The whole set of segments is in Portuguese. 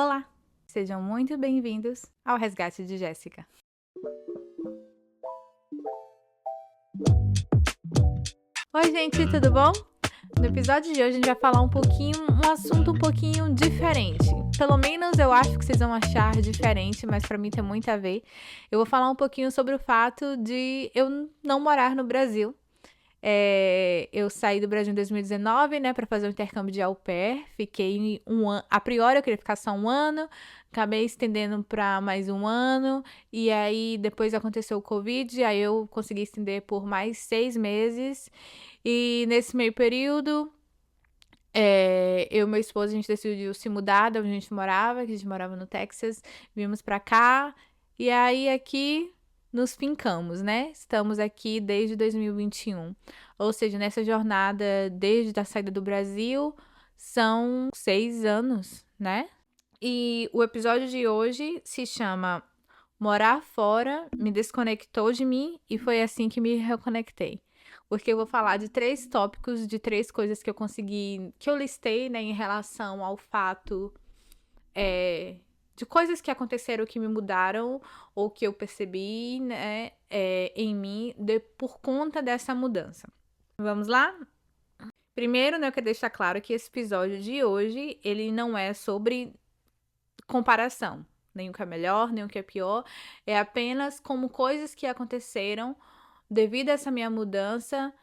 Olá, sejam muito bem-vindos ao Resgate de Jéssica. Oi, gente, tudo bom? No episódio de hoje a gente vai falar um assunto um pouquinho diferente. Pelo menos eu acho que vocês vão achar diferente, mas pra mim tem muito a ver. Eu vou falar um pouquinho sobre o fato de eu não morar no Brasil. Eu saí do Brasil em 2019, né, para fazer um intercâmbio de au pair. Fiquei um ano. A priori eu queria ficar só um ano, acabei estendendo para mais um ano. E aí depois aconteceu o Covid, aí eu consegui estender por mais 6 meses. E nesse meio período, eu e meu esposo, a gente decidiu se mudar de onde a gente morava, que a gente morava no Texas, vimos pra cá, e aí aqui nos fincamos, né? Estamos aqui desde 2021. Ou seja, nessa jornada, desde a saída do Brasil, são 6 anos, né? E o episódio de hoje se chama Morar Fora me desconectou de mim e foi assim que me reconectei. Porque eu vou falar de 3 tópicos, de 3 coisas que eu consegui, que eu listei, né, em relação ao fato de coisas que aconteceram que me mudaram ou que eu percebi, né, em mim por conta dessa mudança. Vamos lá? Primeiro, né, eu quero deixar claro que esse episódio de hoje, ele não é sobre comparação. Nem o que é melhor, nem o que é pior. É apenas como coisas que aconteceram devido a essa minha mudança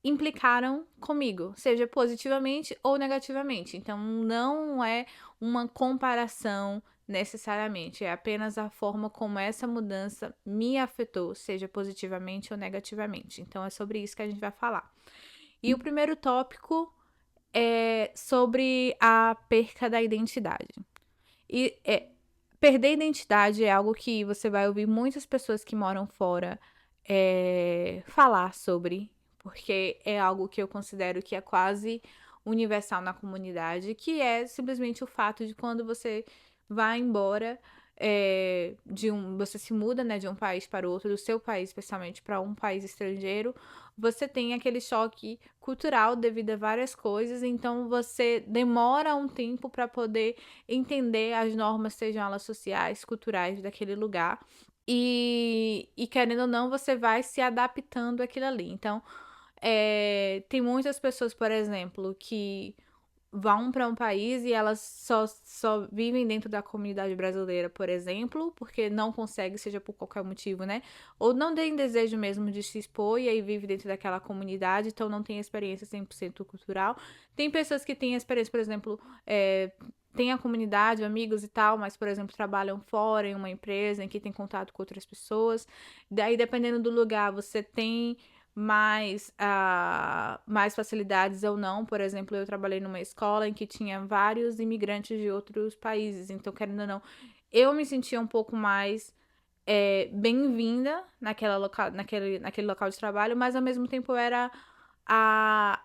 implicaram comigo, seja positivamente ou negativamente. Então, não é uma comparação necessariamente, é apenas a forma como essa mudança me afetou, seja positivamente ou negativamente. Então, é sobre isso que a gente vai falar. E o primeiro tópico é sobre a perca da identidade. E perder a identidade é algo que você vai ouvir muitas pessoas que moram fora falar sobre, porque é algo que eu considero que é quase universal na comunidade, que é simplesmente o fato de quando você vai embora você se muda, né, de um país para o outro, do seu país, especialmente para um país estrangeiro, você tem aquele choque cultural devido a várias coisas, então você demora um tempo para poder entender as normas, sejam elas sociais, culturais daquele lugar. E querendo ou não, você vai se adaptando àquilo ali. Então, tem muitas pessoas, por exemplo, que vão para um país e elas só vivem dentro da comunidade brasileira, por exemplo, porque não consegue, seja por qualquer motivo, né? Ou não tem desejo mesmo de se expor e aí vive dentro daquela comunidade, então não tem experiência 100% cultural. Tem pessoas que têm experiência, por exemplo, tem a comunidade, amigos e tal, mas, por exemplo, trabalham fora em uma empresa em que tem contato com outras pessoas. Daí, dependendo do lugar, você tem mais facilidades ou não. Por exemplo, eu trabalhei numa escola em que tinha vários imigrantes de outros países, então, querendo ou não, eu me sentia um pouco mais bem-vinda naquele local de trabalho, mas ao mesmo tempo a.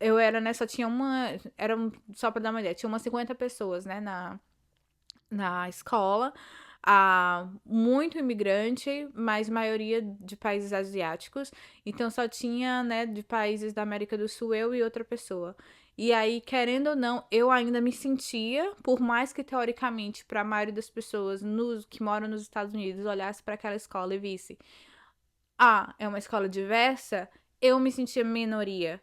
Eu era, né? Só tinha uma. Só pra dar uma ideia, tinha umas 50 pessoas, né, na escola. Muito imigrante, mas maioria de países asiáticos. Então só tinha, né, de países da América do Sul eu e outra pessoa. E aí, querendo ou não, eu ainda me sentia, por mais que teoricamente para a maioria das pessoas que moram nos Estados Unidos olhasse para aquela escola e visse, é uma escola diversa, eu me sentia minoria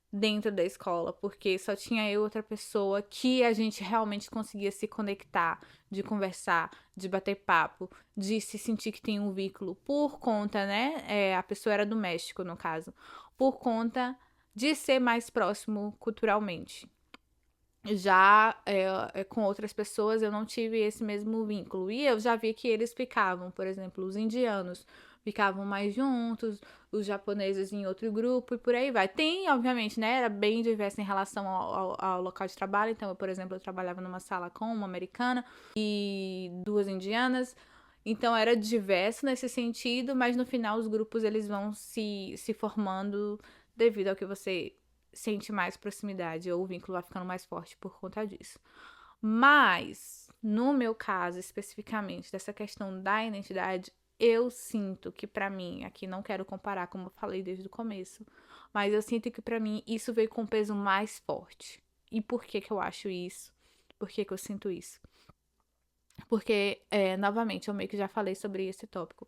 dentro da escola, porque só tinha eu e outra pessoa que a gente realmente conseguia se conectar, de conversar, de bater papo, de se sentir que tem um vínculo por conta, né? A pessoa era do México, no caso, por conta de ser mais próximo culturalmente. Já com outras pessoas eu não tive esse mesmo vínculo. E eu já vi que eles ficavam, por exemplo, os indianos ficavam mais juntos, os japoneses em outro grupo e por aí vai. Tem, obviamente, né? Era bem diverso em relação ao local de trabalho. Então, por exemplo, eu trabalhava numa sala com uma americana e 2 indianas. Então era diverso nesse sentido, mas no final os grupos eles vão se formando devido ao que você sente mais proximidade ou o vínculo vai ficando mais forte por conta disso. Mas, no meu caso especificamente, dessa questão da identidade, eu sinto que pra mim, aqui não quero comparar como eu falei desde o começo, mas eu sinto que pra mim isso veio com um peso mais forte. E por que que eu acho isso? Por que que eu sinto isso? Porque, novamente, eu meio que já falei sobre esse tópico.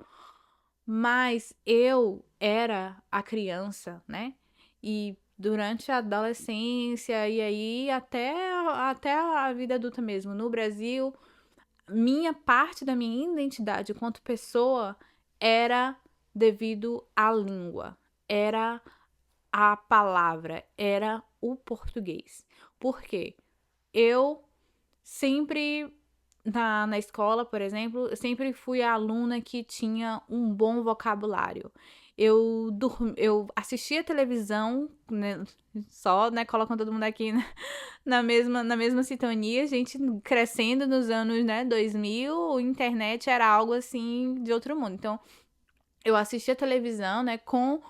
Mas eu era a criança, né? E durante a adolescência e aí até a vida adulta mesmo, no Brasil, minha parte da minha identidade enquanto pessoa era devido à língua, era a palavra, era o português. Por quê? Eu sempre na escola, por exemplo, eu sempre fui a aluna que tinha um bom vocabulário. Eu assistia televisão, né, só, né, colocando todo mundo aqui na mesma sintonia, a gente crescendo nos anos, né, 2000, internet era algo assim de outro mundo. Então, eu assistia televisão, né, com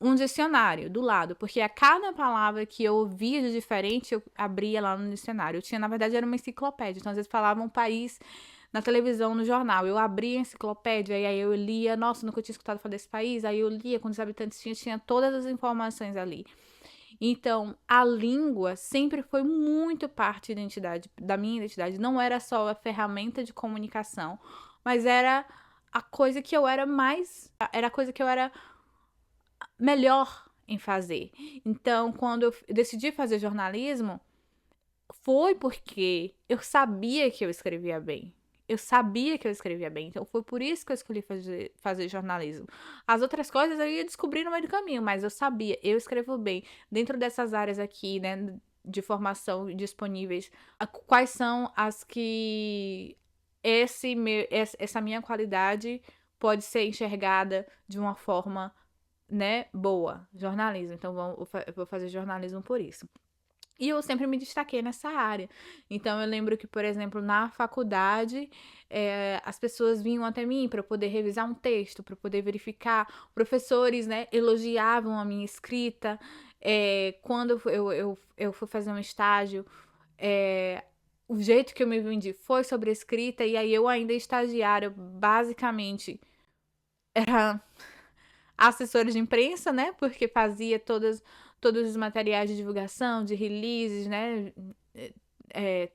um dicionário do lado, porque a cada palavra que eu ouvia de diferente, eu abria lá no dicionário. Eu tinha, na verdade, era uma enciclopédia. Então, às vezes, falava um país na televisão, no jornal. Eu abria a enciclopédia e aí eu lia, nossa, nunca tinha escutado falar desse país. Aí eu lia quantos habitantes tinha todas as informações ali. Então, a língua sempre foi muito parte da identidade, da minha identidade. Não era só a ferramenta de comunicação, mas era a coisa que eu era mais. Era a coisa que eu era melhor em fazer. Então, quando eu decidi fazer jornalismo, foi porque eu sabia que eu escrevia bem. Eu sabia que eu escrevia bem, então foi por isso que eu escolhi fazer jornalismo. As outras coisas eu ia descobrir no meio do caminho, mas eu sabia, eu escrevo bem. Dentro dessas áreas aqui, né, de formação disponíveis, quais são as que essa minha qualidade pode ser enxergada de uma forma, né, boa, jornalismo. Então, eu vou fazer jornalismo por isso. E eu sempre me destaquei nessa área. Então, eu lembro que, por exemplo, na faculdade, as pessoas vinham até mim para eu poder revisar um texto, para eu poder verificar. Professores, né, elogiavam a minha escrita. Quando eu fui fazer um estágio, o jeito que eu me vendi foi sobre a escrita, e aí eu ainda estagiária, basicamente, era assessora de imprensa, né? Porque fazia todos os materiais de divulgação, de releases, né?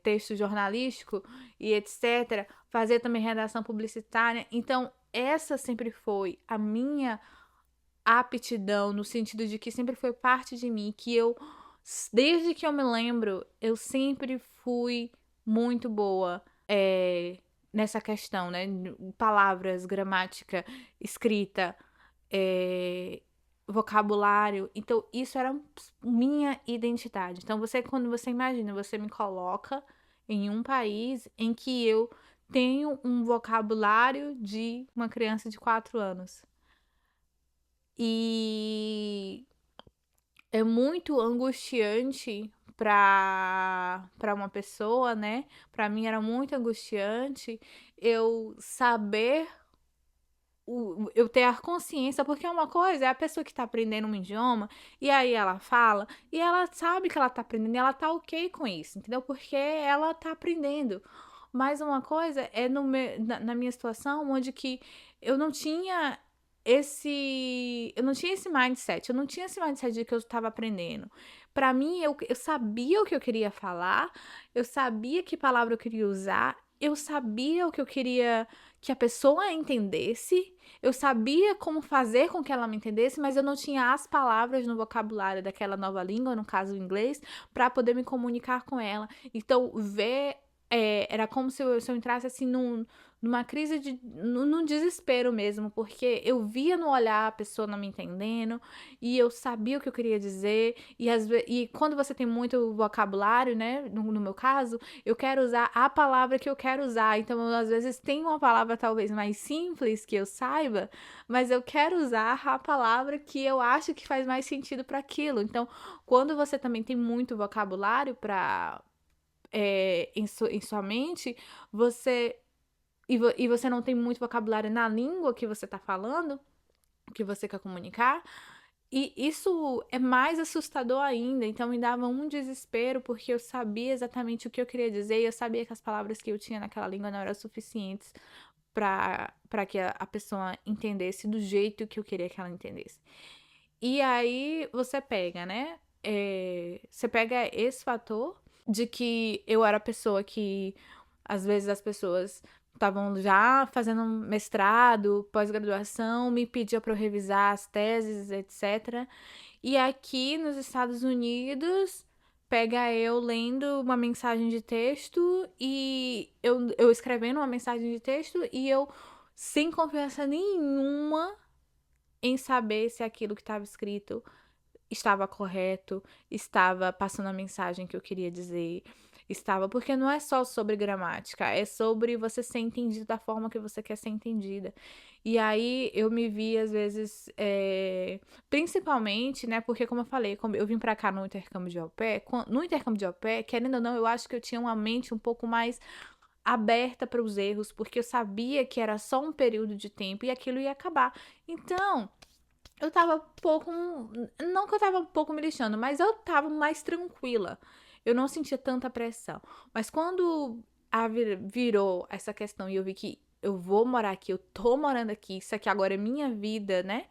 Texto jornalístico e etc. Fazia também redação publicitária. Então, essa sempre foi a minha aptidão, no sentido de que sempre foi parte de mim, que eu, desde que eu me lembro, eu sempre fui muito boa nessa questão, né? Palavras, gramática, escrita, é, vocabulário. Então, isso era minha identidade. Então, quando você imagina, você me coloca em um país em que eu tenho um vocabulário de uma criança de 4 anos. E é muito angustiante para uma pessoa, né? Para mim era muito angustiante eu saber eu ter a consciência, porque é uma coisa, é a pessoa que tá aprendendo um idioma, e aí ela fala, e ela sabe que ela tá aprendendo, e ela tá ok com isso, entendeu? Porque ela tá aprendendo. Mas uma coisa é na minha situação, onde que eu não tinha esse mindset, eu não tinha esse mindset de que eu estava aprendendo. Pra mim, eu sabia o que eu queria falar, eu sabia que palavra eu queria usar, eu sabia o que eu queria que a pessoa entendesse, eu sabia como fazer com que ela me entendesse, mas eu não tinha as palavras no vocabulário daquela nova língua, no caso o inglês, para poder me comunicar com ela. Então, era como se eu entrasse assim numa crise num desespero mesmo, porque eu via no olhar a pessoa não me entendendo e eu sabia o que eu queria dizer e quando você tem muito vocabulário, né, no meu caso, eu quero usar a palavra que eu quero usar, então às vezes tem uma palavra talvez mais simples que eu saiba, mas eu quero usar a palavra que eu acho que faz mais sentido para aquilo. Então, quando você também tem muito vocabulário em sua mente, e você não tem muito vocabulário na língua que você está falando, que você quer comunicar, e isso é mais assustador ainda. Então me dava um desespero, porque eu sabia exatamente o que eu queria dizer, e eu sabia que as palavras que eu tinha naquela língua não eram suficientes para que a pessoa entendesse do jeito que eu queria que ela entendesse. E aí você pega, né? Você pega esse fator de que eu era a pessoa que, às vezes, as pessoas estavam já fazendo mestrado, pós-graduação, me pedia para eu revisar as teses, etc. E aqui nos Estados Unidos, pega eu lendo uma mensagem de texto e eu escrevendo uma mensagem de texto e eu, sem confiança nenhuma em saber se aquilo que estava escrito estava correto, estava passando a mensagem que eu queria dizer, estava. Porque não é só sobre gramática, é sobre você ser entendido da forma que você quer ser entendida. E aí eu me vi, às vezes, principalmente, né, porque como eu falei, como eu vim pra cá no intercâmbio de au pair, no intercâmbio de au pair, querendo ou não, eu acho que eu tinha uma mente um pouco mais aberta para os erros, porque eu sabia que era só um período de tempo e aquilo ia acabar. Então, eu tava um pouco. Não que eu tava um pouco me lixando, mas eu tava mais tranquila. Eu não sentia tanta pressão. Mas quando virou essa questão e eu vi que eu vou morar aqui, eu tô morando aqui, isso aqui agora é minha vida, né?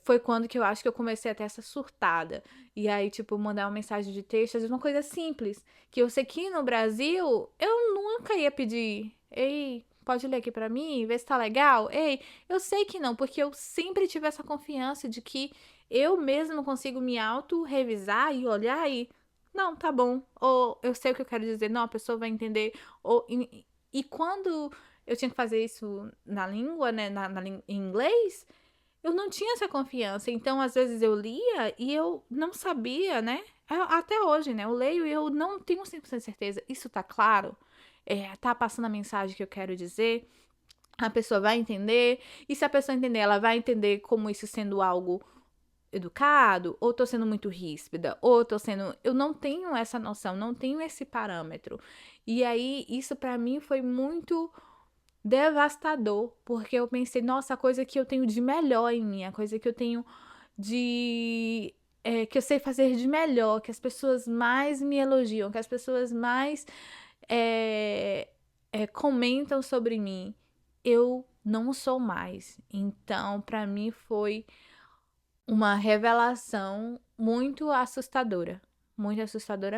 Foi quando que eu acho que eu comecei a ter essa surtada. E aí, tipo, mandar uma mensagem de texto, às vezes uma coisa simples. Que eu sei que no Brasil, eu nunca ia pedir. Ei, pode ler aqui pra mim? Ver se tá legal? Ei, eu sei que não, porque eu sempre tive essa confiança de que eu mesma consigo me auto-revisar e olhar e. Não, tá bom. Ou eu sei o que eu quero dizer. Não, a pessoa vai entender. Ou, e quando eu tinha que fazer isso na língua, né? Em inglês eu não tinha essa confiança. Então, às vezes eu lia e eu não sabia, né? Até hoje, né? Eu leio e eu não tenho 100% de certeza. Isso tá claro? Tá passando a mensagem que eu quero dizer? A pessoa vai entender? E se a pessoa entender, ela vai entender como isso sendo algo educado? Ou tô sendo muito ríspida? Ou tô sendo... Eu não tenho essa noção, não tenho esse parâmetro. E aí, isso pra mim foi muito devastador, porque eu pensei, nossa, a coisa que eu tenho de melhor em mim, a coisa que eu tenho de que eu sei fazer de melhor, que as pessoas mais me elogiam, que as pessoas mais é, comentam sobre mim, eu não sou mais. Então, pra mim foi uma revelação muito assustadora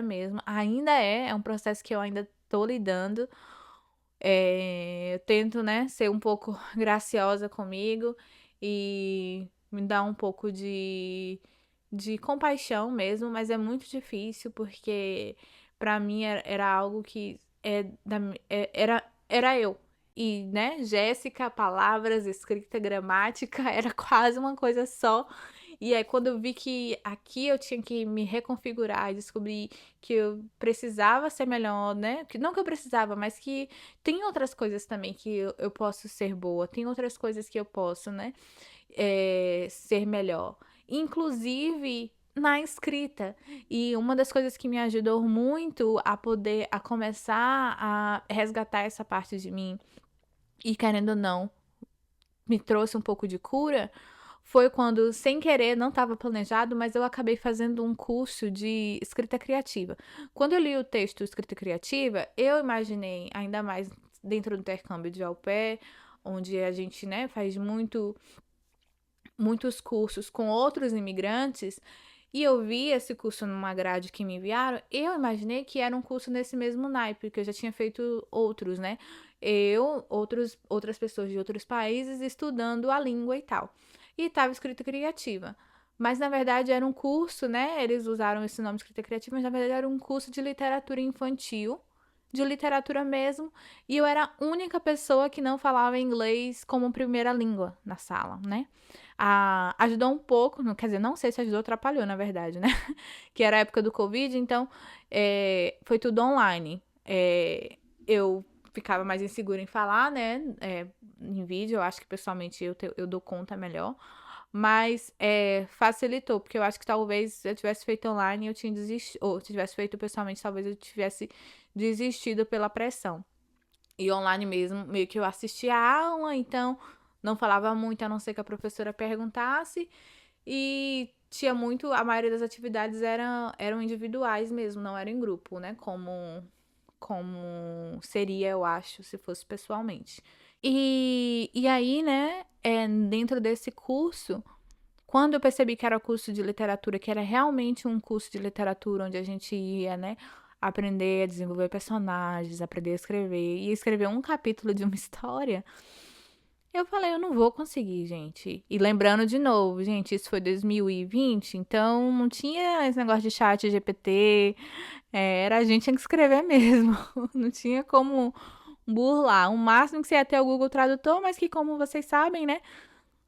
mesmo. Ainda é um processo que eu ainda tô lidando. Eu tento, né, ser um pouco graciosa comigo e me dar um pouco de compaixão mesmo, mas é muito difícil porque pra mim era algo que era eu. E, né, Jéssica, palavras, escrita, gramática, era quase uma coisa só. E aí, quando eu vi que aqui eu tinha que me reconfigurar e descobrir que eu precisava ser melhor, né? Que, não que eu precisava, mas que tem outras coisas também que eu posso ser boa, tem outras coisas que eu posso, né? Ser melhor. Inclusive na escrita. E uma das coisas que me ajudou muito a começar a resgatar essa parte de mim, e querendo ou não, me trouxe um pouco de cura, foi quando, sem querer, não estava planejado, mas eu acabei fazendo um curso de escrita criativa. Quando eu li o texto Escrita Criativa, eu imaginei, ainda mais dentro do intercâmbio de au pair, onde a gente, né, faz muitos cursos com outros imigrantes, e eu vi esse curso numa grade que me enviaram, eu imaginei que era um curso nesse mesmo naipe, porque eu já tinha feito outros, né? Outras pessoas de outros países estudando a língua e tal. E estava escrita criativa. Mas na verdade era um curso, né? Eles usaram esse nome de escrita criativa, mas na verdade era um curso de literatura infantil, de literatura mesmo, e eu era a única pessoa que não falava inglês como primeira língua na sala, né? Ajudou um pouco, quer dizer, não sei se ajudou, atrapalhou, na verdade, né? Que era a época do Covid, então foi tudo online. Eu ficava mais insegura em falar, né? Em vídeo, eu acho que pessoalmente eu dou conta melhor. Mas facilitou, porque eu acho que talvez se eu tivesse feito online eu tinha desistido, ou se tivesse feito pessoalmente, talvez eu tivesse desistido pela pressão. E online mesmo, meio que eu assistia a aula, então não falava muito, a não ser que a professora perguntasse. E tinha muito, a maioria das atividades eram individuais mesmo, não era em grupo, né? Como seria, eu acho, se fosse pessoalmente. E aí, né, dentro desse curso, Quando eu percebi que era curso de literatura, que era realmente um curso de literatura onde a gente ia, né, aprender a desenvolver personagens, aprender a escrever e escrever um capítulo de uma história, eu falei, eu não vou conseguir, gente. E lembrando de novo, gente, isso foi 2020, então não tinha esse negócio de chat GPT, era a gente tinha que escrever mesmo. Não tinha como burlar. O máximo que você ia ter é o Google Tradutor, mas que, como vocês sabem, né,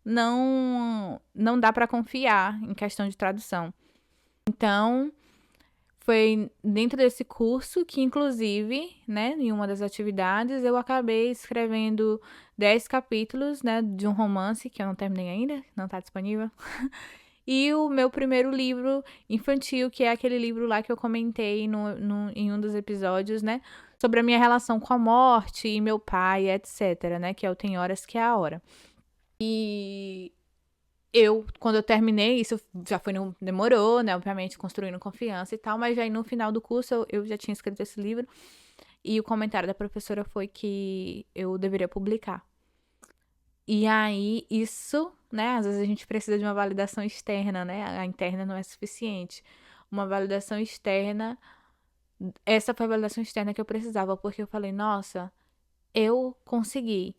não dá para confiar em questão de tradução. Então, foi dentro desse curso que, inclusive, né, em uma das atividades, eu acabei escrevendo 10 capítulos, né, de um romance que eu não terminei ainda, não está disponível. E o meu primeiro livro infantil, que é aquele livro lá que eu comentei em um dos episódios, né, sobre a minha relação com a morte e meu pai, etc, né, que é o Tem Horas que é a Hora. E quando eu terminei, isso já foi, demorou, né, obviamente, construindo confiança e tal, mas já aí no final do curso eu já tinha escrito esse livro e o comentário da professora foi que eu deveria publicar. E aí, isso, né, às vezes a gente precisa de uma validação externa, né, a interna não é suficiente. Uma validação externa, essa foi a validação externa que eu precisava, porque eu falei, nossa, eu consegui.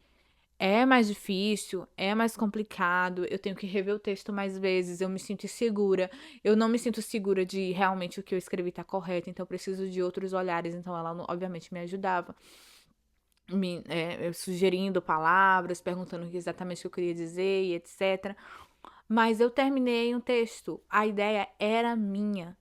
É mais difícil, é mais complicado, eu tenho que rever o texto mais vezes, eu me sinto insegura, eu não me sinto segura de realmente o que eu escrevi tá correto, então eu preciso de outros olhares, então ela obviamente me ajudava, sugerindo palavras, perguntando exatamente o que eu queria dizer e etc. Mas eu terminei um texto, a ideia era minha.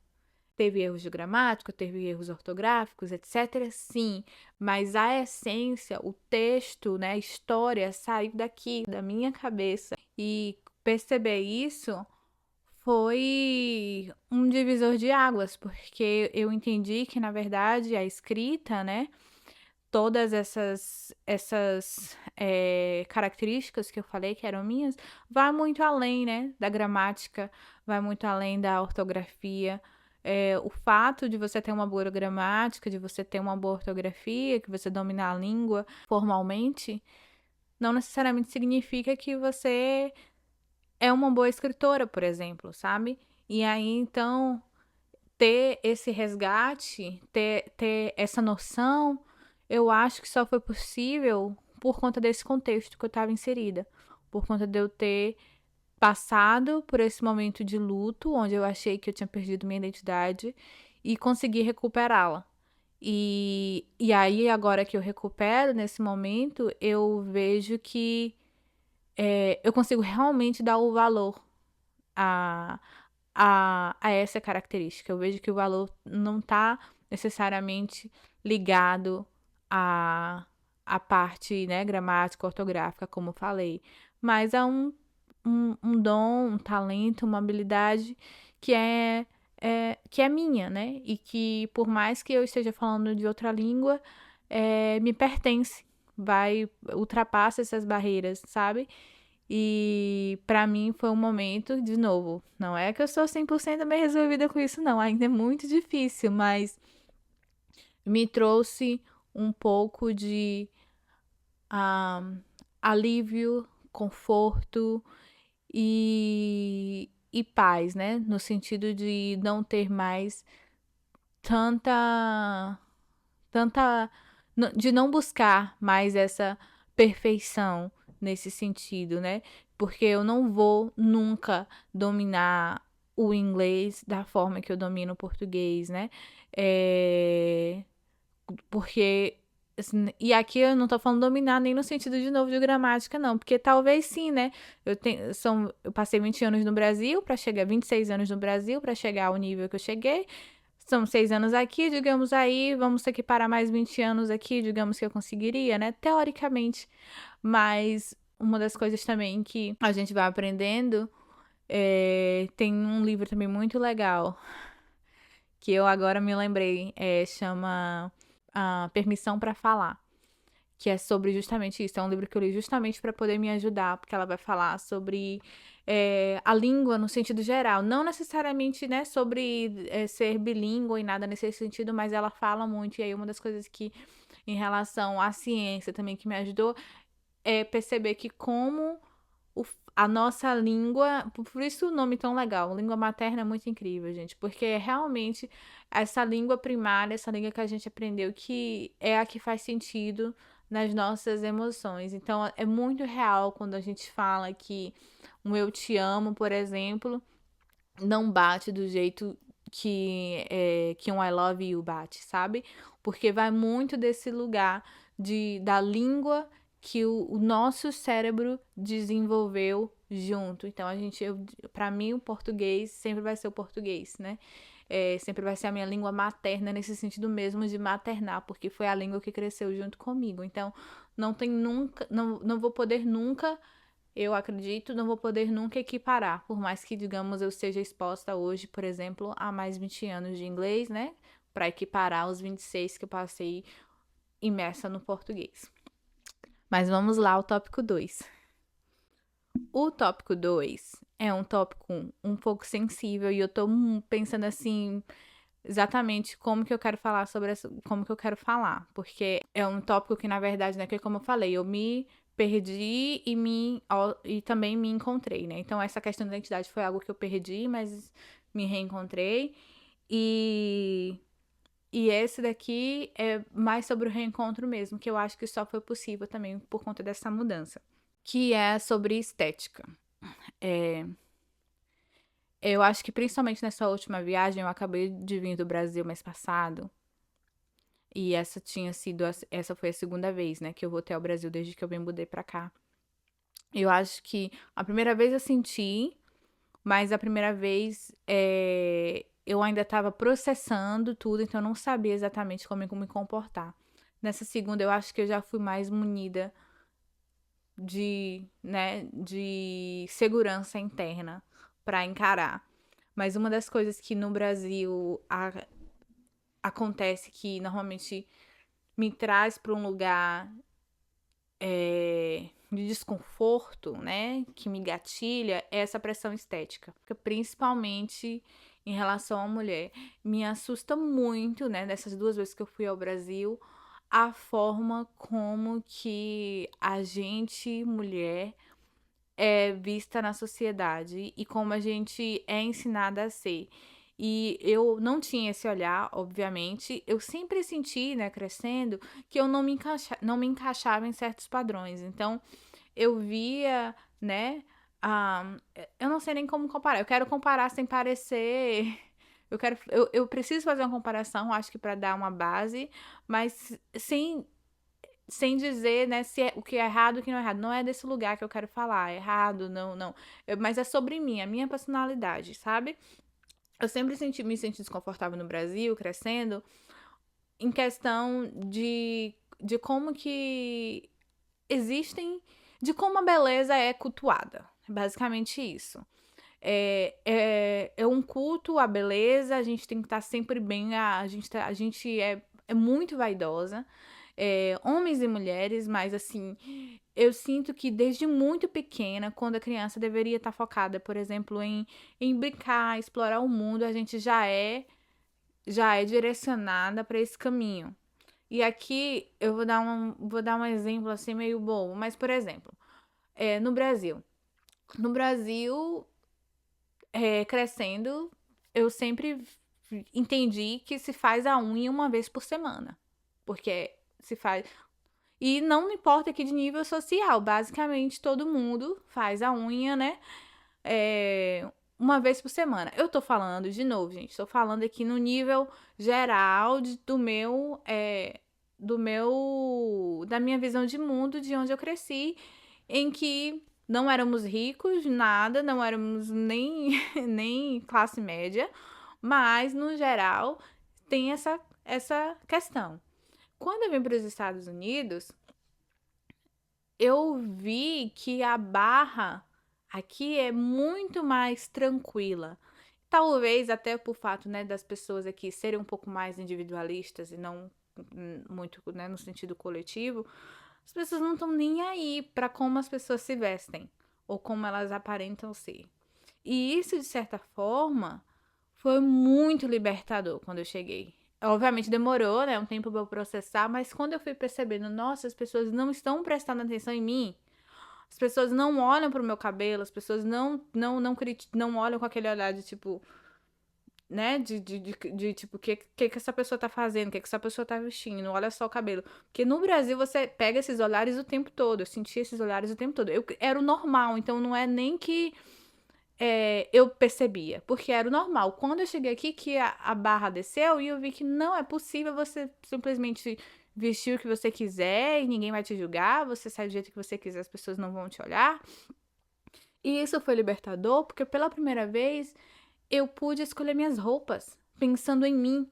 Teve erros de gramática, teve erros ortográficos, etc. Sim, mas a essência, o texto, né, a história saiu daqui, da minha cabeça. E perceber isso foi um divisor de águas, porque eu entendi que, na verdade, a escrita, né, todas essas características que eu falei que eram minhas, vai muito além, né, da gramática, vai muito além da ortografia. O fato de você ter uma boa gramática, de você ter uma boa ortografia, que você dominar a língua formalmente, não necessariamente significa que você é uma boa escritora, por exemplo, sabe? E aí, então, ter esse resgate, ter essa noção, eu acho que só foi possível por conta desse contexto que eu estava inserida. Por conta de eu ter passado por esse momento de luto, onde eu achei que eu tinha perdido minha identidade e consegui recuperá-la. E aí, agora que eu recupero nesse momento, eu vejo que eu consigo realmente dar o valor a, a essa característica. Eu vejo que o valor não está necessariamente ligado à parte, né, gramática, ortográfica, como eu falei, mas a um dom, um talento, uma habilidade que que é minha, né? E que por mais que eu esteja falando de outra língua, me pertence, ultrapassa essas barreiras, sabe? E pra mim foi um momento, de novo, não é que eu sou 100% bem resolvida com isso, não, ainda é muito difícil, mas me trouxe um pouco de ah, alívio, conforto e paz, né? No sentido de não ter mais tanta, tanta, de não buscar mais essa perfeição nesse sentido, né? Porque eu não vou nunca dominar o inglês da forma que eu domino o português, né? Porque assim, e aqui eu não tô falando dominar nem no sentido de novo de gramática, não, porque talvez sim, né? Eu passei 20 anos no Brasil para chegar, 26 anos no Brasil para chegar ao nível que eu cheguei. São 6 anos aqui, digamos aí, vamos ter que parar mais 20 anos aqui, digamos que eu conseguiria, né? Teoricamente. Mas uma das coisas também que a gente vai aprendendo tem um livro também muito legal que eu agora me lembrei, chama Permissão para Falar, que é sobre justamente isso. É um livro que eu li justamente para poder me ajudar, porque ela vai falar sobre a língua no sentido geral, não necessariamente, né, sobre ser bilíngue e nada nesse sentido, mas ela fala muito. E aí uma das coisas que, em relação à ciência também que me ajudou, é perceber que como a nossa língua, por isso o nome tão legal, língua materna é muito incrível, gente, porque é realmente essa língua primária, essa língua que a gente aprendeu, que é a que faz sentido nas nossas emoções. Então, é muito real quando a gente fala que um eu te amo, por exemplo, não bate do jeito que um I love you bate, sabe? Porque vai muito desse lugar da língua que o nosso cérebro desenvolveu junto. Então, para mim, o português sempre vai ser o português, né? Sempre vai ser a minha língua materna, nesse sentido mesmo de maternar, porque foi a língua que cresceu junto comigo. Então, não tem nunca, não vou poder nunca, eu acredito, não vou poder nunca equiparar, por mais que, digamos, eu seja exposta hoje, por exemplo, a mais 20 anos de inglês, né? Para equiparar os 26 que eu passei imersa no português. Mas vamos lá ao tópico 2. O tópico 2 é um tópico um pouco sensível e eu tô pensando assim exatamente como que eu quero falar como que eu quero falar, porque é um tópico que na verdade, né, que como eu falei, eu me perdi e também me encontrei, né? Então essa questão da identidade foi algo que eu perdi, mas me reencontrei e esse daqui é mais sobre o reencontro mesmo, que eu acho que só foi possível também por conta dessa mudança, que é sobre estética. Eu acho que principalmente nessa última viagem, eu acabei de vir do Brasil mês passado. E essa foi a segunda vez, né, que eu voltei ao Brasil desde que eu me mudei pra cá. Eu acho que a primeira vez eu senti, mas a primeira vez eu ainda tava processando tudo, então eu não sabia exatamente como me comportar. Nessa segunda, eu acho que eu já fui mais munida de segurança interna pra encarar. Mas uma das coisas que no Brasil acontece que normalmente me traz para um lugar de desconforto, né? Que me gatilha, é essa pressão estética. Principalmente em relação à mulher. Me assusta muito, né? Dessas 2 vezes que eu fui ao Brasil, a forma como que a gente, mulher, é vista na sociedade e como a gente é ensinada a ser. E eu não tinha esse olhar, obviamente. Eu sempre senti, né, crescendo, que eu não me encaixava em certos padrões. Então, eu via, né, eu não sei nem como comparar. Eu quero comparar sem parecer. Eu preciso fazer uma comparação, acho que para dar uma base, mas sem dizer, né, se é o que é errado e o que não é errado. Não é desse lugar que eu quero falar, é errado, não, não. Mas é sobre mim, a minha personalidade, sabe? Eu sempre me senti desconfortável no Brasil, crescendo, em questão de como que de como a beleza é cultuada. É basicamente isso. É um culto à beleza, a gente tem que estar sempre bem, a gente é muito vaidosa, homens e mulheres, mas assim, eu sinto que desde muito pequena, quando a criança deveria estar focada, por exemplo, em brincar, explorar o mundo, a gente já é direcionada para esse caminho. E aqui eu vou dar um exemplo assim meio bobo, mas por exemplo, no Brasil. No Brasil, crescendo, eu sempre entendi que se faz a unha uma vez por semana. Porque se faz. E não me importa aqui de nível social. Basicamente, todo mundo faz a unha, né? Uma vez por semana. Eu tô falando, de novo, gente. Tô falando aqui no nível geral da minha visão de mundo, de onde eu cresci, em que não éramos ricos, nada, não éramos nem, nem classe média, mas no geral tem essa questão. Quando eu vim para os Estados Unidos, eu vi que a barra aqui é muito mais tranquila. Talvez até por fato, né, das pessoas aqui serem um pouco mais individualistas e não muito, né, no sentido coletivo, as pessoas não estão nem aí para como as pessoas se vestem ou como elas aparentam ser. E isso, de certa forma, foi muito libertador quando eu cheguei. Obviamente demorou, né, um tempo para eu processar, mas quando eu fui percebendo, nossa, as pessoas não estão prestando atenção em mim, As pessoas não olham pro meu cabelo, as pessoas não olham com aquele olhar de tipo, né? De tipo, o que essa pessoa tá fazendo, o que essa pessoa tá vestindo, não olha só o cabelo. Porque no Brasil você pega esses olhares o tempo todo. Eu sentia esses olhares o tempo todo. Era o normal, então não é nem que eu percebia, porque era o normal. Quando eu cheguei aqui, que a barra desceu e eu vi que não é possível você simplesmente vestir o que você quiser e ninguém vai te julgar, você sai do jeito que você quiser, as pessoas não vão te olhar. E isso foi libertador, porque pela primeira vez eu pude escolher minhas roupas, pensando em mim.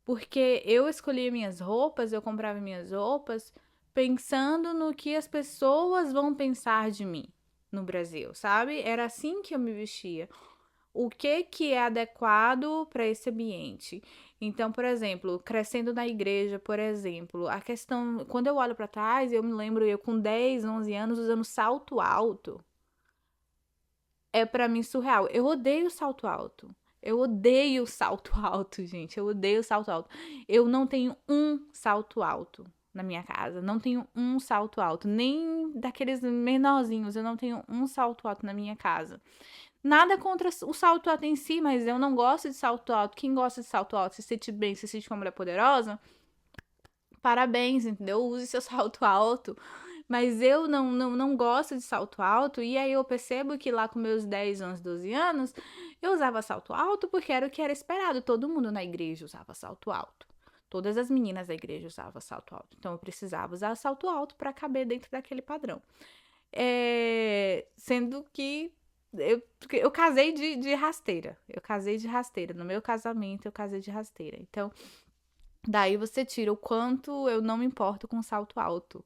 Porque eu escolhia minhas roupas, eu comprava minhas roupas, pensando no que as pessoas vão pensar de mim no Brasil, sabe? Era assim que eu me vestia. O que é adequado para esse ambiente? Então, por exemplo, crescendo na igreja, por exemplo, a questão, quando eu olho para trás, eu me lembro eu com 10, 11 anos usando salto alto. É para mim surreal. Eu odeio salto alto. Eu odeio salto alto, gente. Eu odeio salto alto. Eu não tenho um salto alto na minha casa. Não tenho um salto alto. Nem daqueles menorzinhos. Eu não tenho um salto alto na minha casa. Nada contra o salto alto em si, mas eu não gosto de salto alto. Quem gosta de salto alto, se sente bem, se sente uma mulher poderosa, parabéns, entendeu? Use seu salto alto. Mas eu não gosto de salto alto. E aí eu percebo que lá com meus 10 anos, 12 anos, eu usava salto alto porque era o que era esperado. Todo mundo na igreja usava salto alto. Todas as meninas da igreja usavam salto alto. Então eu precisava usar salto alto para caber dentro daquele padrão. Sendo que eu casei de rasteira. Eu casei de rasteira. No meu casamento, eu casei de rasteira. Então, daí você tira o quanto eu não me importo com salto alto.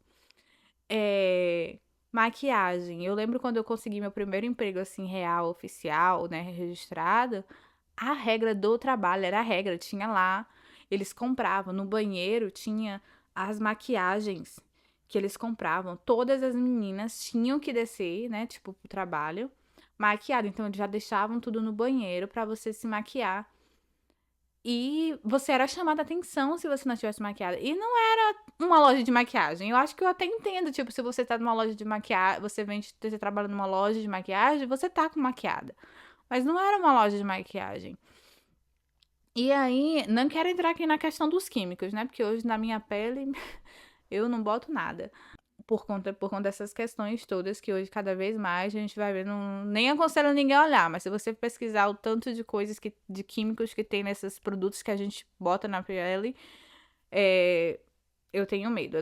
Maquiagem. Eu lembro quando eu consegui meu primeiro emprego, assim, real, oficial, né, registrado, a regra do trabalho era a regra, tinha lá, eles compravam, no banheiro tinha as maquiagens que eles compravam, todas as meninas tinham que descer, né, tipo, pro trabalho, maquiada, então eles já deixavam tudo no banheiro pra você se maquiar. E você era chamada a atenção se você não tivesse maquiada. E não era uma loja de maquiagem. Eu acho que eu até entendo, tipo, se você tá numa loja de maquiagem, você trabalha numa loja de maquiagem, você tá com maquiada. Mas não era uma loja de maquiagem. E aí, não quero entrar aqui na questão dos químicos, né? Porque hoje na minha pele eu não boto nada. Por conta dessas questões todas que hoje cada vez mais a gente vai vendo, nem aconselho ninguém a olhar, mas se você pesquisar o tanto de coisas de químicos que tem nesses produtos que a gente bota na pele, eu tenho medo.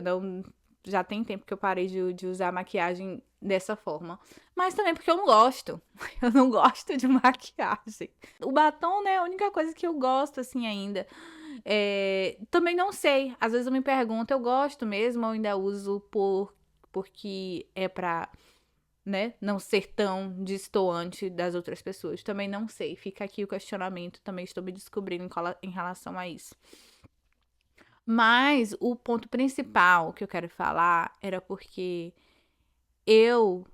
Já tem tempo que eu parei de usar maquiagem dessa forma. Mas também porque eu não gosto. Eu não gosto de maquiagem. O batom, né, é a única coisa que eu gosto, assim, ainda. Também não sei. Às vezes eu me pergunto, eu gosto mesmo, eu ainda uso porque é pra, né, não ser tão destoante das outras pessoas. Também não sei. Fica aqui o questionamento. Também estou me descobrindo em relação a isso. Mas o ponto principal que eu quero falar era porque eu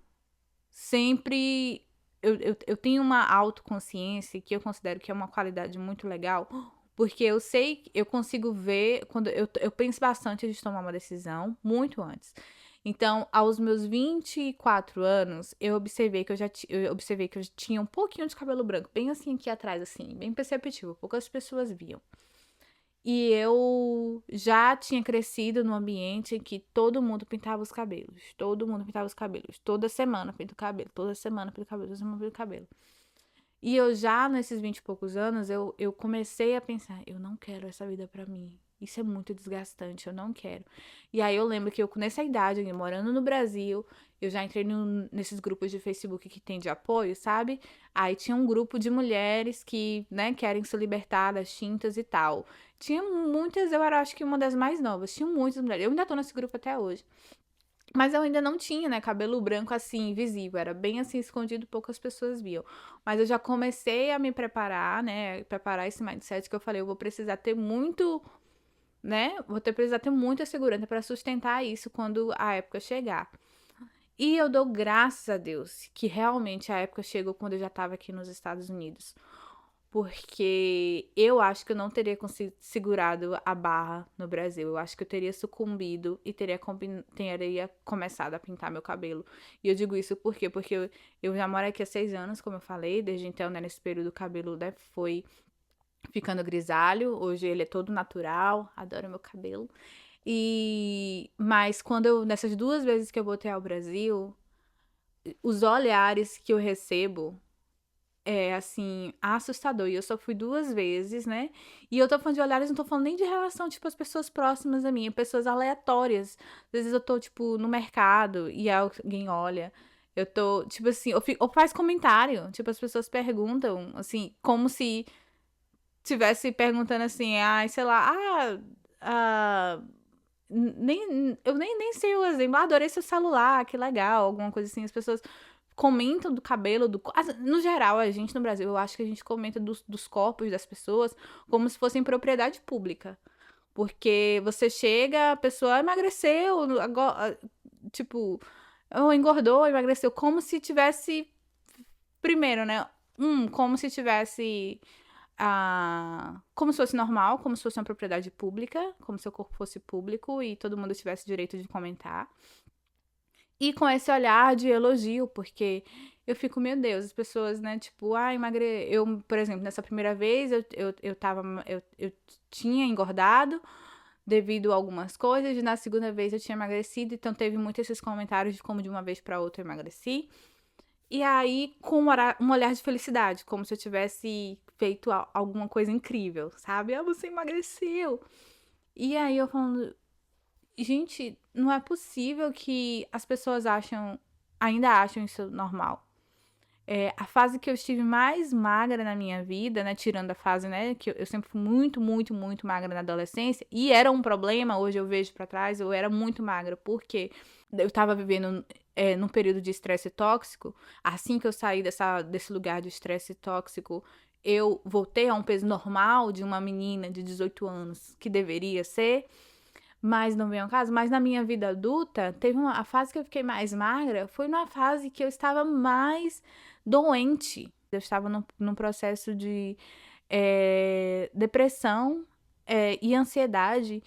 sempre. Eu tenho uma autoconsciência que eu considero que é uma qualidade muito legal, porque eu sei, eu consigo ver, quando eu penso bastante antes de tomar uma decisão, muito antes. Então, aos meus 24 anos, eu observei que eu tinha um pouquinho de cabelo branco, bem assim aqui atrás, assim, bem perceptível, poucas pessoas viam. E eu já tinha crescido num ambiente em que todo mundo pintava os cabelos. Todo mundo pintava os cabelos. Toda semana pinta o cabelo. Toda semana pinta o cabelo. Toda semana pinta o cabelo. E eu já, nesses 20 e poucos anos, eu comecei a pensar, eu não quero essa vida pra mim. Isso é muito desgastante, eu não quero. E aí eu lembro que eu, nessa idade, morando no Brasil, eu já entrei nesses grupos de Facebook que tem de apoio, sabe? Aí tinha um grupo de mulheres que, né, querem se libertar das tintas e tal. Tinha muitas, eu era acho que uma das mais novas, tinha muitas mulheres. Eu ainda tô nesse grupo até hoje. Mas eu ainda não tinha, né, cabelo branco assim, visível. Era bem assim, escondido, poucas pessoas viam. Mas eu já comecei a me preparar, né, preparar esse mindset que eu falei, eu vou precisar ter muito, né, precisar ter muita segurança para sustentar isso quando a época chegar. E eu dou graças a Deus que realmente a época chegou quando eu já estava aqui nos Estados Unidos. porque eu acho que eu não teria segurado a barra no Brasil. Eu acho que eu teria sucumbido e teria começado a pintar meu cabelo. E eu digo isso por quê? Porque eu já moro aqui há 6 anos, como eu falei, desde então, né, nesse período o cabelo, né, foi ficando grisalho. Hoje ele é todo natural, adoro meu cabelo. Mas nessas 2 vezes que eu voltei ao Brasil, os olhares que eu recebo é, assim, assustador. E eu só fui 2 vezes, né? E eu tô falando de olhares, não tô falando nem de relação, tipo, as pessoas próximas a mim, pessoas aleatórias. Às vezes eu tô, tipo, no mercado e alguém olha. Eu tô, tipo assim, ou faz comentário. Tipo, as pessoas perguntam, assim, como se tivesse perguntando assim, ai, sei lá, ah, eu nem sei o exemplo. Ah, adorei seu celular, que legal, alguma coisa assim. As pessoas comentam do cabelo, no geral, a gente no Brasil, eu acho que a gente comenta dos corpos das pessoas como se fossem propriedade pública. Porque você chega, a pessoa emagreceu, agora, tipo, ou engordou, emagreceu, como se tivesse, primeiro, né? Como se tivesse como se fosse normal, como se fosse uma propriedade pública, como se o corpo fosse público e todo mundo tivesse direito de comentar. E com esse olhar de elogio, porque eu fico, meu Deus, as pessoas, né, tipo, eu, por exemplo, nessa primeira vez eu tinha engordado devido a algumas coisas, e na segunda vez eu tinha emagrecido, então teve muitos esses comentários de como de uma vez para outra eu emagreci. E aí, com um olhar de felicidade, como se eu tivesse feito alguma coisa incrível, sabe? Ah, você emagreceu. E aí eu falando, gente, não é possível que as pessoas ainda acham isso normal. A fase que eu estive mais magra na minha vida, né, tirando a fase, né, que eu sempre fui muito, muito, muito magra na adolescência, e era um problema, hoje eu vejo pra trás, eu era muito magra, porque eu tava vivendo num período de estresse tóxico. Assim que eu saí desse lugar de estresse tóxico, eu voltei a um peso normal de uma menina de 18 anos, que deveria ser, mas não vem ao caso. Mas na minha vida adulta, a fase que eu fiquei mais magra foi numa fase que eu estava mais doente. Eu estava num processo de depressão e ansiedade.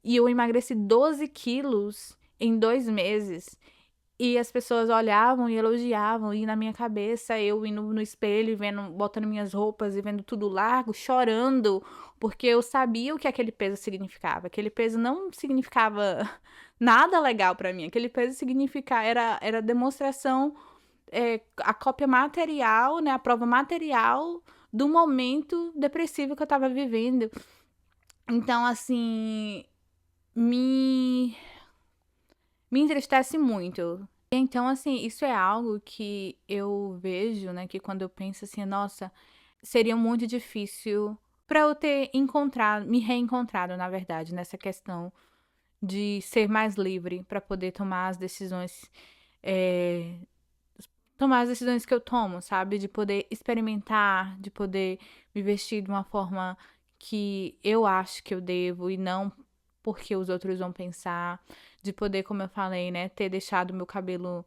E eu emagreci 12 quilos em 2 meses. E as pessoas olhavam e elogiavam, e na minha cabeça eu indo no espelho, vendo, botando minhas roupas e vendo tudo largo, chorando, porque eu sabia o que aquele peso significava. Aquele peso não significava nada legal pra mim. Aquele peso era demonstração, a cópia material, né, a prova material do momento depressivo que eu tava vivendo. Então, assim, me me entristece muito. Então, assim, isso é algo que eu vejo, né, que quando eu penso assim, nossa, seria muito difícil para eu ter me reencontrado, na verdade, nessa questão de ser mais livre para poder é, tomar as decisões que eu tomo, sabe? De poder experimentar, de poder me vestir de uma forma que eu acho que eu devo e não porque os outros vão pensar, de poder, como eu falei, né, ter deixado meu cabelo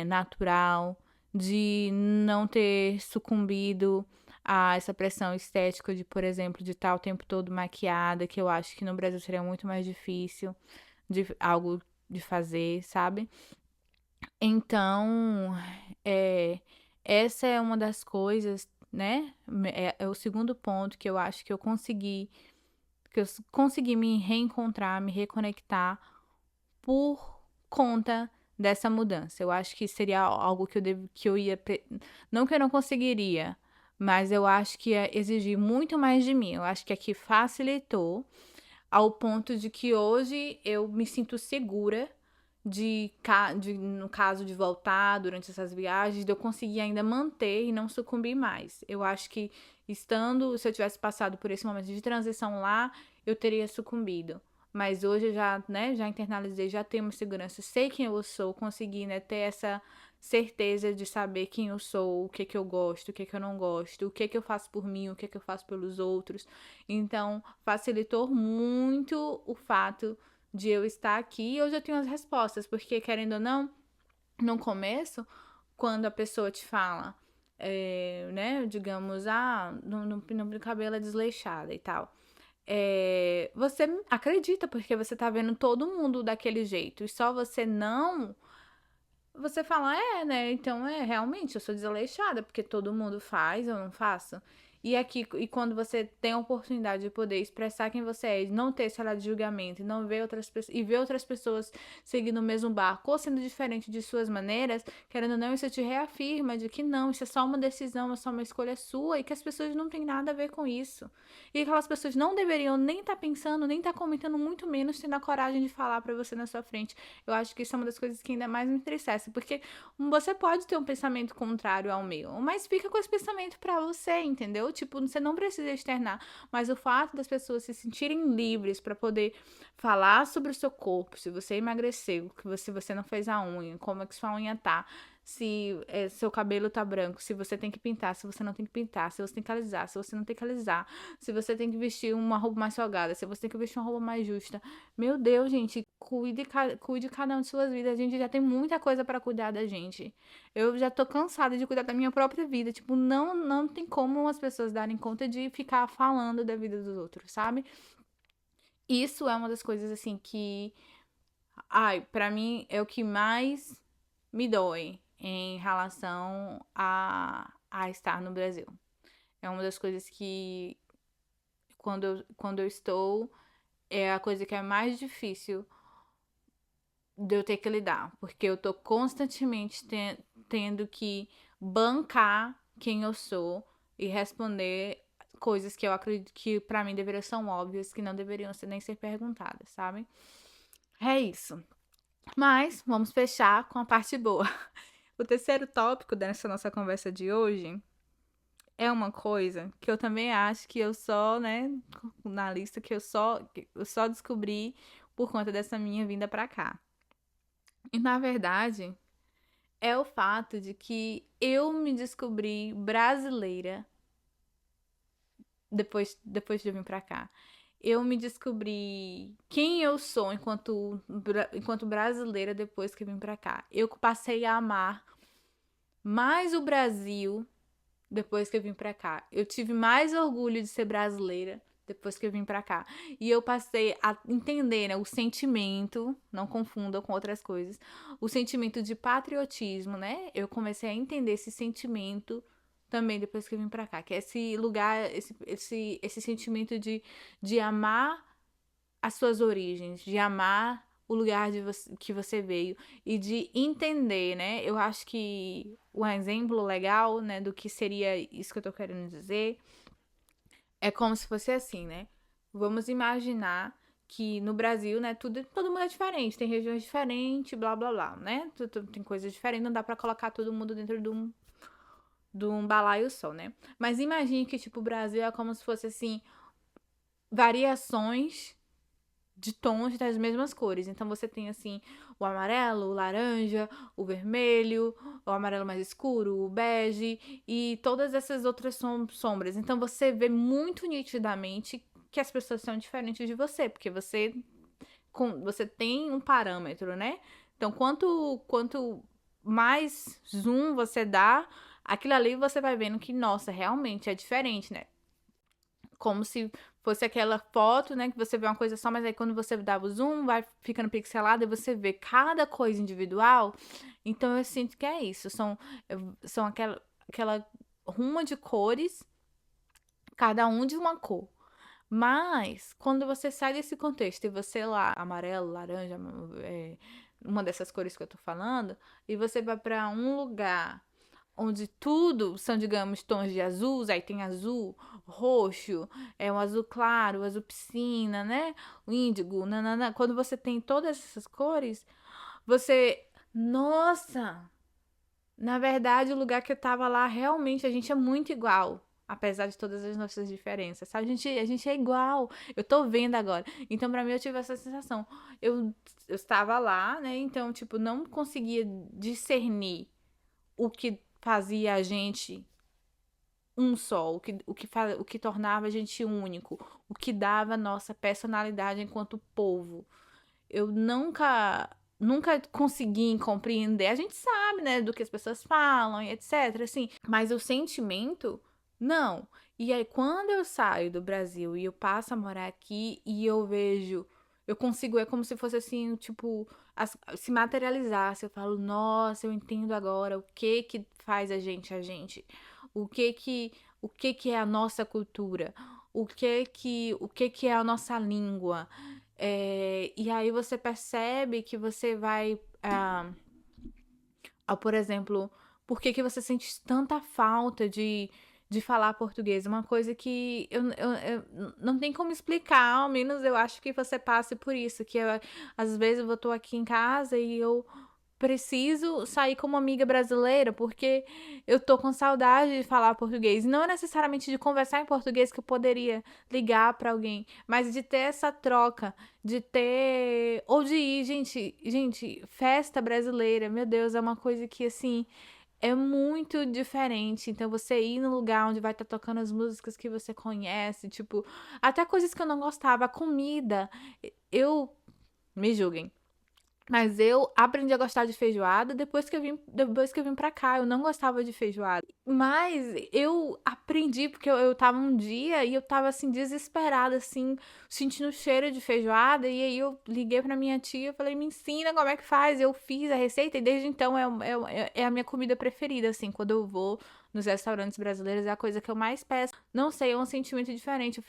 natural, de não ter sucumbido a essa pressão estética de, por exemplo, de estar o tempo todo maquiada, que eu acho que no Brasil seria muito mais difícil de algo de fazer, sabe? Então, é, essa é uma das coisas, né? É o segundo ponto que eu acho que eu consegui me reencontrar, me reconectar por conta dessa mudança. Eu acho que seria algo que eu ia, não que eu não conseguiria, mas eu acho que ia exigir muito mais de mim. Eu acho que aqui facilitou ao ponto de que hoje eu me sinto segura no caso de voltar durante essas viagens, de eu conseguir ainda manter e não sucumbir mais. Eu acho que se eu tivesse passado por esse momento de transição lá, eu teria sucumbido. Mas hoje eu já, né, já internalizei, já tenho uma segurança, sei quem eu sou, consegui, né, ter essa certeza de saber quem eu sou, o que que eu gosto, o que que eu não gosto, o que que eu faço por mim, o que que eu faço pelos outros. Então, facilitou muito o fato de eu estar aqui e hoje eu tenho as respostas, porque querendo ou não, no começo, quando a pessoa te fala, né, digamos, no cabelo é desleixada e tal. Você acredita, porque você tá vendo todo mundo daquele jeito, e só você não. Você fala, né? Então realmente eu sou desleixada, porque todo mundo faz, eu não faço. E quando você tem a oportunidade de poder expressar quem você é, de não ter esse olhar de julgamento, e não ver outras pessoas, e ver outras pessoas seguindo o mesmo barco, ou sendo diferente de suas maneiras, querendo ou não, isso te reafirma de que não, isso é só uma decisão, é só uma escolha sua, e que as pessoas não têm nada a ver com isso. E aquelas pessoas não deveriam nem estar pensando, nem estar comentando, muito menos tendo a coragem de falar pra você na sua frente. Eu acho que isso é uma das coisas que ainda mais me entristece, porque você pode ter um pensamento contrário ao meu, mas fica com esse pensamento pra você, entendeu? Tipo, você não precisa externar, mas o fato das pessoas se sentirem livres pra poder falar sobre o seu corpo, se você emagreceu, se você não fez a unha, como é que sua unha tá, se seu cabelo tá branco, se você tem que pintar, se você não tem que pintar, se você tem que alisar, se você não tem que alisar, se você tem que vestir uma roupa mais salgada, se você tem que vestir uma roupa mais justa. Meu Deus, gente, cuide cada um de suas vidas. A gente já tem muita coisa pra cuidar da gente. Eu já tô cansada de cuidar da minha própria vida. Tipo, não tem como as pessoas darem conta de ficar falando da vida dos outros, sabe? Isso é uma das coisas, assim, que... Ai, pra mim é o que mais me dói em relação a estar no Brasil. É uma das coisas que, quando eu estou, é a coisa que é mais difícil de eu ter que lidar, porque eu tô constantemente tendo que bancar quem eu sou e responder coisas que eu acredito que pra mim deveriam ser óbvias, que não deveriam nem ser perguntadas, sabe? É isso. Mas vamos fechar com a parte boa. O terceiro tópico dessa nossa conversa de hoje é uma coisa que eu também acho que eu só, né, na lista que eu só descobri por conta dessa minha vinda pra cá. E na verdade, é o fato de que eu me descobri brasileira depois de eu vir pra cá. Eu me descobri quem eu sou enquanto brasileira depois que eu vim pra cá. Eu passei a amar mais o Brasil depois que eu vim pra cá. Eu tive mais orgulho de ser brasileira depois que eu vim pra cá. E eu passei a entender, né, o sentimento, não confunda com outras coisas, o sentimento de patriotismo, né? Eu comecei a entender esse sentimento também depois que eu vim pra cá, que é esse lugar, esse sentimento de amar as suas origens, de amar o lugar que você veio e de entender, né? Eu acho que um exemplo legal, né, do que seria isso que eu tô querendo dizer é como se fosse assim, né? Vamos imaginar que no Brasil, né, todo mundo é diferente, tem regiões diferentes, blá blá blá, né? Tem coisas diferentes, não dá pra colocar todo mundo dentro de um balaio só, né? Mas imagine que, tipo, o Brasil é como se fosse assim, variações de tons das mesmas cores. Então você tem assim o amarelo, o laranja, o vermelho, o amarelo mais escuro, o bege e todas essas outras sombras. Então você vê muito nitidamente que as pessoas são diferentes de você, porque você tem um parâmetro, né? Então quanto mais zoom você dá, aquilo ali você vai vendo que, nossa, realmente é diferente, né? Como se fosse aquela foto, né, que você vê uma coisa só, mas aí quando você dá o zoom, vai ficando pixelado e você vê cada coisa individual. Então eu sinto que é isso, são aquela ruma de cores, cada um de uma cor. Mas quando você sai desse contexto e você lá, amarelo, laranja, uma dessas cores que eu tô falando, e você vai pra um lugar onde tudo são, digamos, tons de azuis, aí tem azul, roxo, um azul claro, azul piscina, né? O índigo, nanana. Quando você tem todas essas cores, você. Nossa! Na verdade, o lugar que eu tava lá, realmente, a gente é muito igual. Apesar de todas as nossas diferenças, sabe? A gente é igual. Eu tô vendo agora. Então, pra mim, eu tive essa sensação. Eu estava lá, né? Então, tipo, não conseguia discernir o que fazia a gente um só, o que tornava a gente único, o que dava a nossa personalidade enquanto povo. Eu nunca consegui compreender. A gente sabe, né, do que as pessoas falam e etc, assim, mas o sentimento, não. E aí, quando eu saio do Brasil e eu passo a morar aqui e eu vejo, eu consigo, é como se fosse assim, tipo, se materializasse. Eu falo, nossa, eu entendo agora o que faz a gente, o que que, o que que é a nossa cultura, o que que é a nossa língua. E aí você percebe que você vai, por exemplo, por que que você sente tanta falta de falar português? Uma coisa que eu não tem como explicar, ao menos eu acho que você passe por isso, que às vezes eu tô aqui em casa e eu preciso sair com uma amiga brasileira porque eu tô com saudade de falar português. Não é necessariamente de conversar em português que eu poderia ligar pra alguém, mas de ter essa troca, de ter ou de ir, gente, festa brasileira, meu Deus, é uma coisa que assim é muito diferente. Então você ir no lugar onde vai estar tocando as músicas que você conhece, tipo, até coisas que eu não gostava, a comida, eu me julguem. Mas eu aprendi a gostar de feijoada depois que eu vim pra cá. Eu não gostava de feijoada. Mas eu aprendi porque eu tava um dia e eu tava assim, desesperada, assim, sentindo o cheiro de feijoada. E aí eu liguei pra minha tia e falei, me ensina como é que faz. Eu fiz a receita e desde então é a minha comida preferida, assim, quando eu vou nos restaurantes brasileiros, é a coisa que eu mais peço. Não sei, é um sentimento diferente.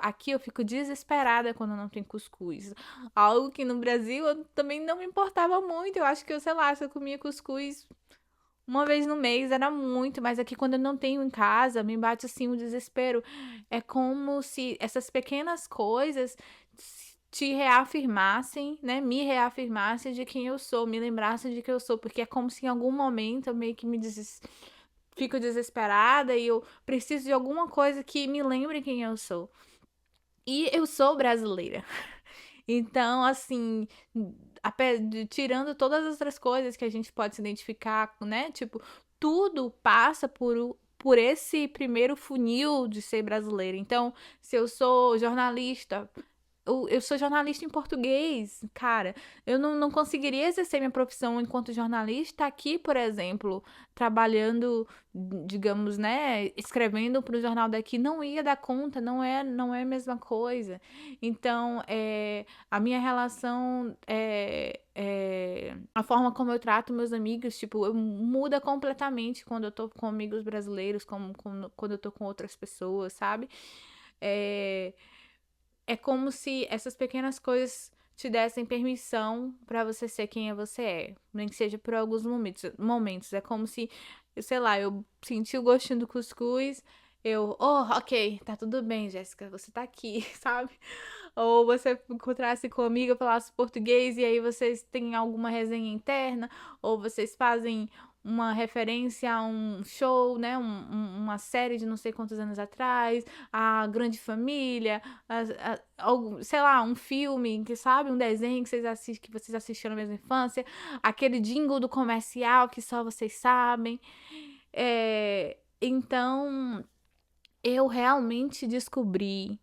Aqui eu fico desesperada quando não tem cuscuz. Algo que no Brasil eu também não me importava muito. Eu acho que eu, sei lá, se eu comia cuscuz uma vez no mês era muito, mas aqui quando eu não tenho em casa, me bate assim o desespero. É como se essas pequenas coisas te reafirmassem, né? Me reafirmassem de quem eu sou, me lembrassem de quem eu sou, porque é como se em algum momento eu meio que fico desesperada e eu preciso de alguma coisa que me lembre quem eu sou. E eu sou brasileira. Então, assim, tirando todas as outras coisas que a gente pode se identificar, né? Tipo, tudo passa por esse primeiro funil de ser brasileira. Então, se eu sou jornalista, eu sou jornalista em português, cara. Eu não conseguiria exercer minha profissão enquanto jornalista aqui, por exemplo, trabalhando, digamos, né, escrevendo para o jornal daqui, não ia dar conta, não é a mesma coisa. Então, a minha relação, a forma como eu trato meus amigos, tipo, muda completamente quando eu tô com amigos brasileiros, quando eu tô com outras pessoas, sabe? É, é como se essas pequenas coisas te dessem permissão pra você ser quem você é, nem que seja por alguns momentos. É como se, sei lá, eu senti o gostinho do cuscuz, ok, tá tudo bem, Jéssica, você tá aqui, sabe? Ou você encontrasse com uma amiga, falasse português e aí vocês têm alguma resenha interna, ou vocês fazem uma referência a um show, né? Uma série de não sei quantos anos atrás, a Grande Família, sei lá, um filme, que sabe, um desenho que vocês assistiram na mesma infância, aquele jingle do comercial que só vocês sabem. Então, eu realmente descobri,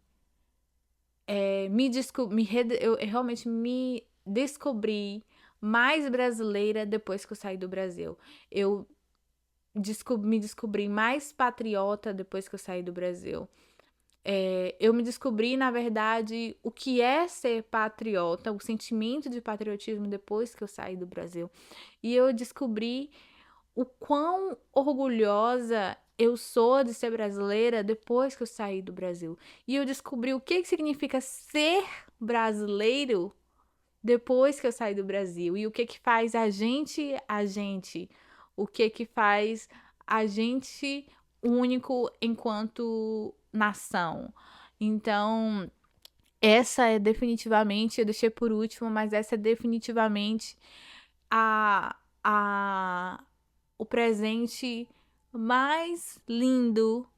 eu realmente me descobri mais brasileira depois que eu saí do Brasil. Eu me descobri mais patriota depois que eu saí do Brasil. Eu me descobri, na verdade, o que é ser patriota, o sentimento de patriotismo depois que eu saí do Brasil. E eu descobri o quão orgulhosa eu sou de ser brasileira depois que eu saí do Brasil. E eu descobri o que significa ser brasileiro depois que eu saí do Brasil. E o que faz a gente. O que faz a gente único enquanto nação. Então, essa é definitivamente, eu deixei por último, mas essa é definitivamente a, a, o presente mais lindo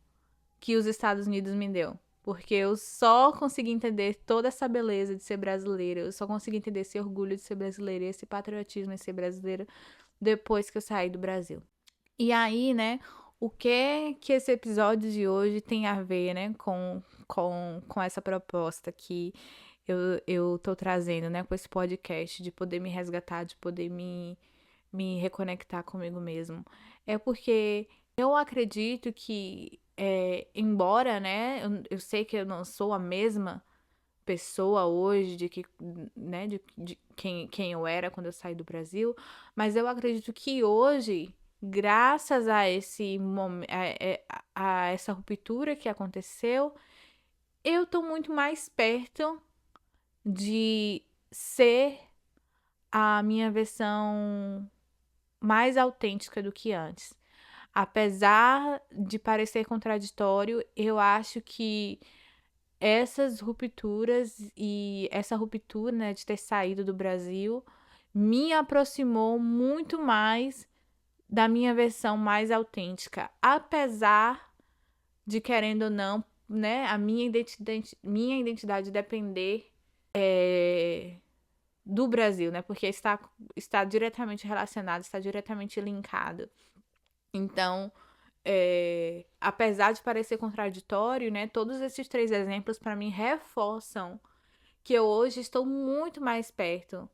que os Estados Unidos me deu. Porque eu só consegui entender toda essa beleza de ser brasileira, eu só consegui entender esse orgulho de ser brasileira, esse patriotismo de ser brasileira depois que eu saí do Brasil. E aí, né, o que esse episódio de hoje tem a ver, né, com essa proposta aqui? eu tô trazendo, né, com esse podcast, de poder me resgatar, de poder me reconectar comigo mesmo. É porque eu acredito que, embora, né, eu sei que eu não sou a mesma pessoa hoje de que, né, de quem eu era quando eu saí do Brasil, mas eu acredito que hoje, graças a esse momento, a essa ruptura que aconteceu, eu tô muito mais perto de ser a minha versão mais autêntica do que antes. Apesar de parecer contraditório, eu acho que essas rupturas e essa ruptura, né, de ter saído do Brasil me aproximou muito mais da minha versão mais autêntica, apesar de, querendo ou não, né, a minha identidade depender do Brasil, né, porque está diretamente relacionado, está diretamente linkado. Então, apesar de parecer contraditório, né, todos esses três exemplos para mim reforçam que eu hoje estou muito mais perto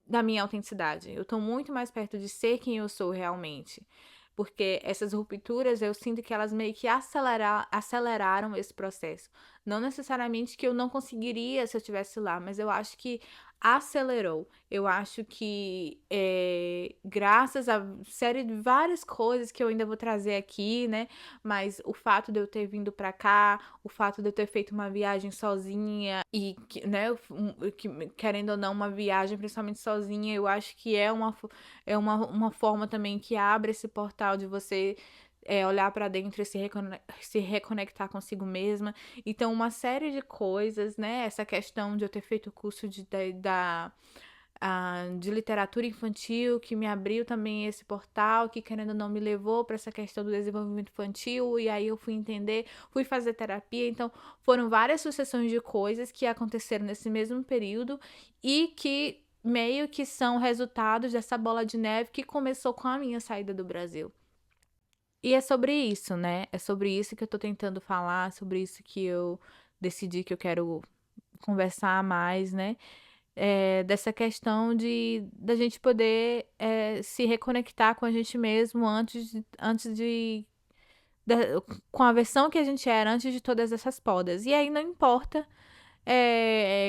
da minha autenticidade. Eu estou muito mais perto de ser quem eu sou realmente. Porque essas rupturas, eu sinto que elas meio que aceleraram esse processo. Não necessariamente que eu não conseguiria se eu estivesse lá, mas eu acho que acelerou. Eu acho que graças a série de várias coisas que eu ainda vou trazer aqui, né? Mas o fato de eu ter vindo pra cá, o fato de eu ter feito uma viagem sozinha e, né, querendo ou não, uma viagem principalmente sozinha, eu acho que é uma forma também que abre esse portal de você olhar pra dentro e se reconectar consigo mesma. Então, uma série de coisas, né? Essa questão de eu ter feito o curso de literatura infantil, que me abriu também esse portal, que querendo ou não me levou para essa questão do desenvolvimento infantil, e aí eu fui entender, fui fazer terapia. Então, foram várias sucessões de coisas que aconteceram nesse mesmo período e que meio que são resultados dessa bola de neve que começou com a minha saída do Brasil. E é sobre isso, né? É sobre isso que eu tô tentando falar, sobre isso que eu decidi que eu quero conversar mais, né? Dessa questão de da gente poder se reconectar com a gente mesmo com a versão que a gente era antes de todas essas podas. E aí não importa.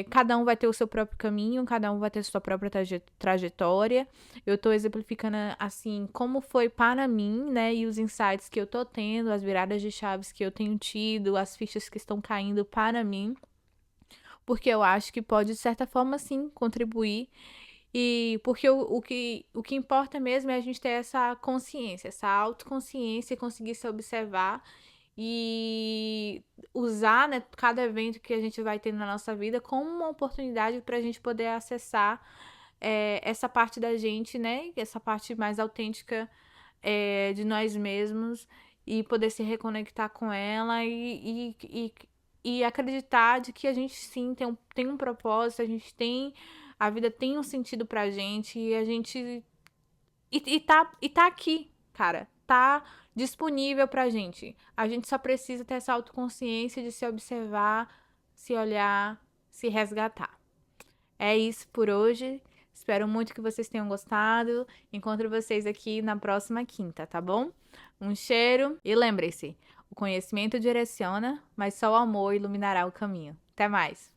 Cada um vai ter o seu próprio caminho, cada um vai ter sua própria trajetória. Eu tô exemplificando, assim, como foi para mim, né? E os insights que eu tô tendo, as viradas de chaves que eu tenho tido, as fichas que estão caindo para mim. Porque eu acho que pode, de certa forma, sim, contribuir. E porque o que importa mesmo é a gente ter essa consciência, essa autoconsciência e conseguir se observar e usar, né, cada evento que a gente vai ter na nossa vida como uma oportunidade para a gente poder acessar essa parte da gente, né, essa parte mais autêntica de nós mesmos e poder se reconectar com ela e acreditar de que a gente sim tem um propósito, a vida tem um sentido pra gente e a gente tá aqui, cara. Tá disponível pra gente. A gente só precisa ter essa autoconsciência de se observar, se olhar, se resgatar. É isso por hoje. Espero muito que vocês tenham gostado. Encontro vocês aqui na próxima quinta, tá bom? Um cheiro e lembre-se, o conhecimento direciona, mas só o amor iluminará o caminho. Até mais!